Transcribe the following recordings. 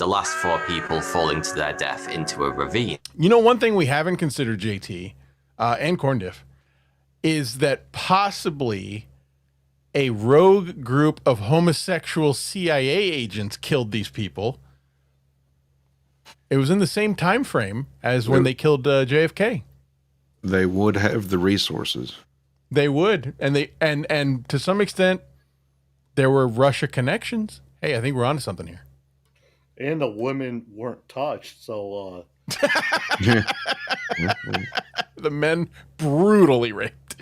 the last 4 people falling to their death into a ravine. You know, one thing we haven't considered, JT, and Corndiff, is that possibly a rogue group of homosexual CIA agents killed these people. It was in the same time frame as when they killed JFK. They would have the resources. They would, and to some extent, there were Russia connections. Hey, I think we're onto something here. And the women weren't touched, so the men brutally raped.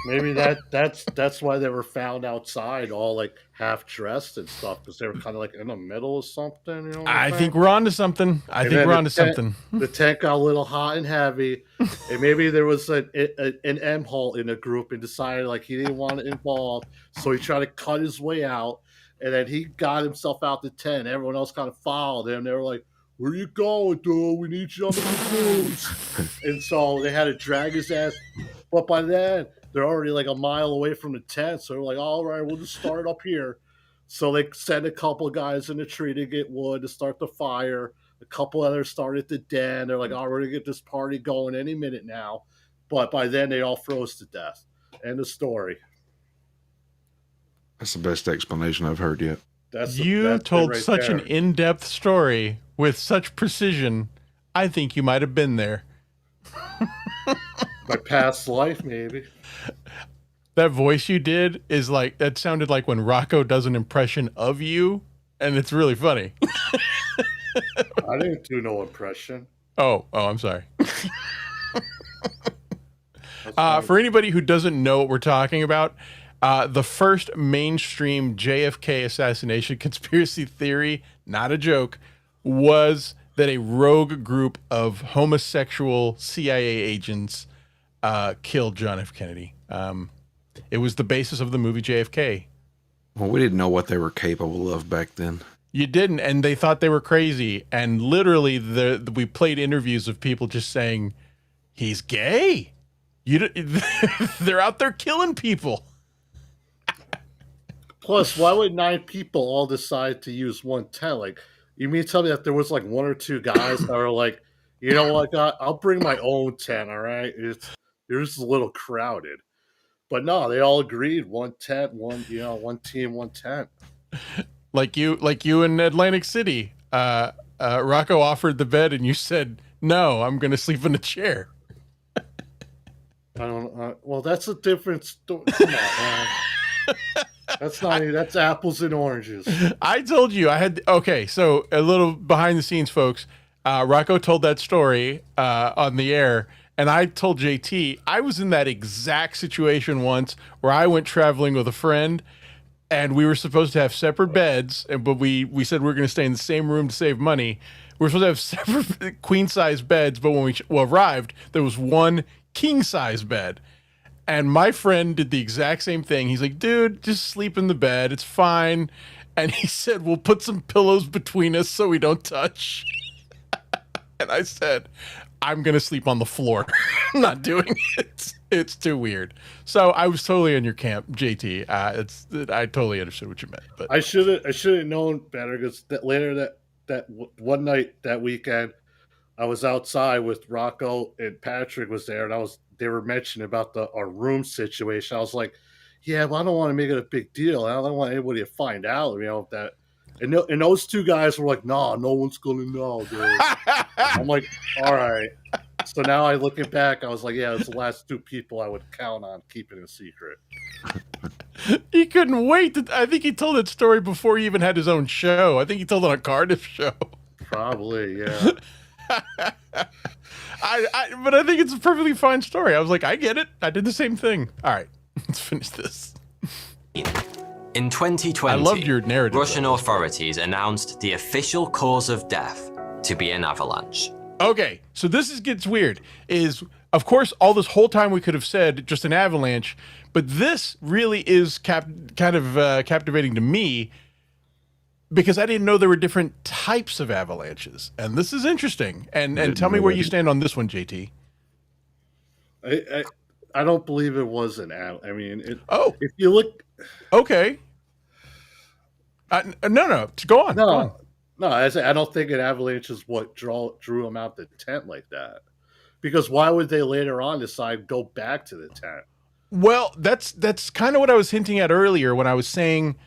maybe that's why they were found outside, all like half dressed and stuff, because they were kind of like in the middle or something. You know, I think we're onto something. The tent got a little hot and heavy, and maybe there was an M-hole in the group and decided like he didn't want to involve, so he tried to cut his way out, and then he got himself out the tent. Everyone else kind of followed him. They were like, "Where you going, dude? We need you on the caboose." And so they had to drag his ass. But by then, they're already like a mile away from the tent. So they're like, all right, we'll just start up here. So they sent a couple guys in the tree to get wood to start the fire. A couple others started the den. They're like, oh, we're going to get this party going any minute now. But by then, they all froze to death. End of story. That's the best explanation I've heard yet. You told right such there. an in-depth story with such precision. I think you might have been there. My past life, maybe. That voice you did is like, that sounded like when Rocco does an impression of you, and it's really funny. I didn't do no impression. Oh, I'm sorry. For anybody who doesn't know what we're talking about, the first mainstream JFK assassination conspiracy theory, not a joke, was that a rogue group of homosexual CIA agents killed John F. Kennedy. It was the basis of the movie JFK. Well, we didn't know what they were capable of back then. You didn't, and they thought they were crazy. And literally, we played interviews of people just saying, he's gay. They're out there killing people. Plus, why would 9 people all decide to use one tent? Like, you mean to tell me that there was like 1 or 2 guys that were like, you know what, God, I'll bring my own tent, all right? It's just a little crowded. But no, they all agreed, one tent, one team, one tent. Like you in Atlantic City. Rocco offered the bed and you said, no, I'm going to sleep in a chair. I don't well, that's a different story. Come on, man. That's apples and oranges. I told you so a little behind the scenes, folks. Rocco told that story on the air, and I told JT I was in that exact situation once where I went traveling with a friend, and we were supposed to have separate beds, but we said we were going to stay in the same room to save money. We were supposed to have separate queen size beds, but when we arrived, there was one king size bed. And my friend did the exact same thing. He's like, dude, just sleep in the bed. It's fine. And he said, we'll put some pillows between us so we don't touch. And I said, I'm going to sleep on the floor. I'm not doing it. It's too weird. So I was totally in your camp, JT. I totally understood what you meant. But I should have known better, because later that one night that weekend, I was outside with Rocco and Patrick was there, and they were mentioning about our room situation. I was like, yeah, but I don't want to make it a big deal. I don't want anybody to find out, that. And those 2 guys were like, no one's going to know, dude. I'm like, all right. So now looking back, I was like, yeah, it's the last 2 people I would count on keeping a secret. He couldn't wait. I think he told that story before he even had his own show. I think he told it on a Cardiff show. Probably, yeah. But I think it's a perfectly fine story. I was like, I get it. I did the same thing. All right, let's finish this. In 2020, I loved your narrative, Russian authorities announced the official cause of death to be an avalanche. Okay, so gets weird. Of course, all this whole time we could have said just an avalanche, but this really is captivating to me, because I didn't know there were different types of avalanches, and this is interesting. And tell me where you stand on this one, JT. I don't believe it was an avalanche. I mean, if you look, okay, no, go on. No, go on. No, I don't think an avalanche is what drew them out the tent like that. Because why would they later on decide go back to the tent? Well, that's kind of what I was hinting at earlier when I was saying,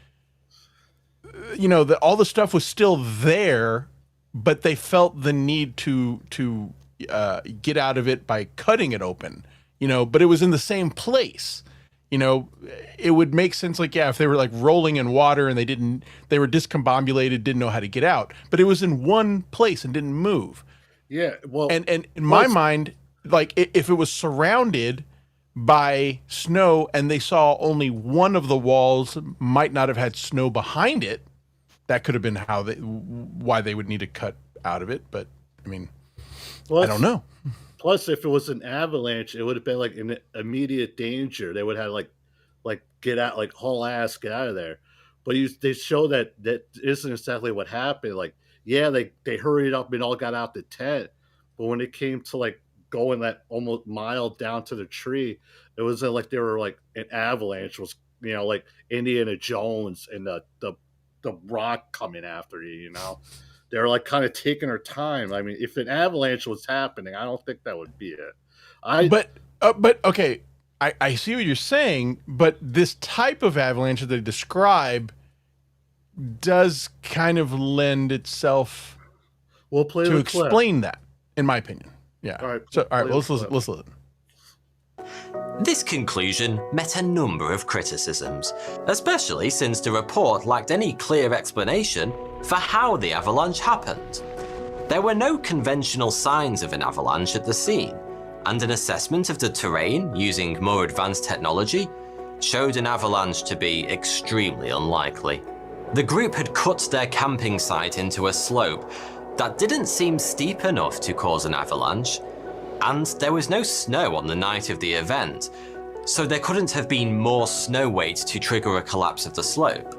that all the stuff was still there, but they felt the need to get out of it by cutting it open. But it was in the same place. It would make sense, like, yeah, if they were like rolling in water and they were discombobulated, didn't know how to get out, but it was in one place and didn't move. Yeah, well, And in my mind, like, if it was surrounded by snow and they saw only one of the walls might not have had snow behind it, that could have been why they would need to cut out of it. But I mean, I don't know. Plus, if it was an avalanche, it would have been like in immediate danger. They would have like get out, like haul ass, get out of there. But they show that isn't exactly what happened. Like, yeah, they hurried up and all got out the tent, but when it came to like going that almost mile down to the tree, it wasn't like they were like an avalanche was, like Indiana Jones and the rock coming after you. They were like kind of taking their time. I mean, if an avalanche was happening, I don't think that would be it. But okay, I see what you're saying, but this type of avalanche that they describe does kind of lend itself to explain that, in my opinion. Yeah. All right. Let's listen. This conclusion met a number of criticisms, especially since the report lacked any clear explanation for how the avalanche happened. There were no conventional signs of an avalanche at the scene, and an assessment of the terrain using more advanced technology showed an avalanche to be extremely unlikely. The group had cut their camping site into a slope that didn't seem steep enough to cause an avalanche, and there was no snow on the night of the event, so there couldn't have been more snow weight to trigger a collapse of the slope.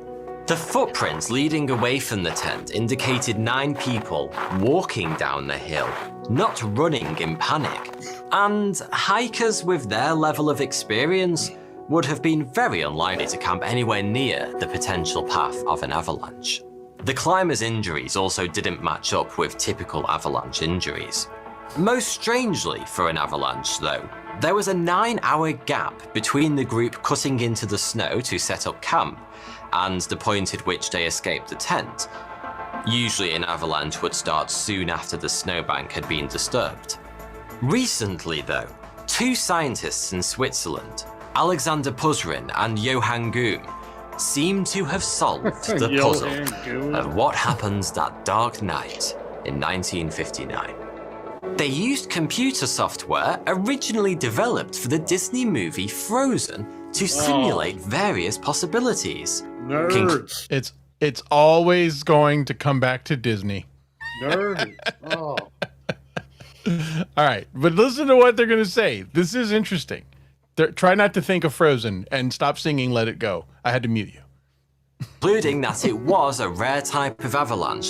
The footprints leading away from the tent indicated 9 people walking down the hill, not running in panic, and hikers with their level of experience would have been very unlikely to camp anywhere near the potential path of an avalanche. The climbers' injuries also didn't match up with typical avalanche injuries. Most strangely for an avalanche, though, there was a 9-hour gap between the group cutting into the snow to set up camp and the point at which they escaped the tent. Usually an avalanche would start soon after the snowbank had been disturbed. Recently, though, 2 scientists in Switzerland, Alexander Puzrin and Johann Goom, seem to have solved the puzzle of what happened that dark night in 1959. They used computer software originally developed for the Disney movie Frozen to simulate various possibilities. Nerds. It's always going to come back to Disney. Nerds. Oh. All right, but listen to what they're going to say. This is interesting. Try not to think of Frozen and stop singing Let It Go. I had to mute you. Including that it was a rare type of avalanche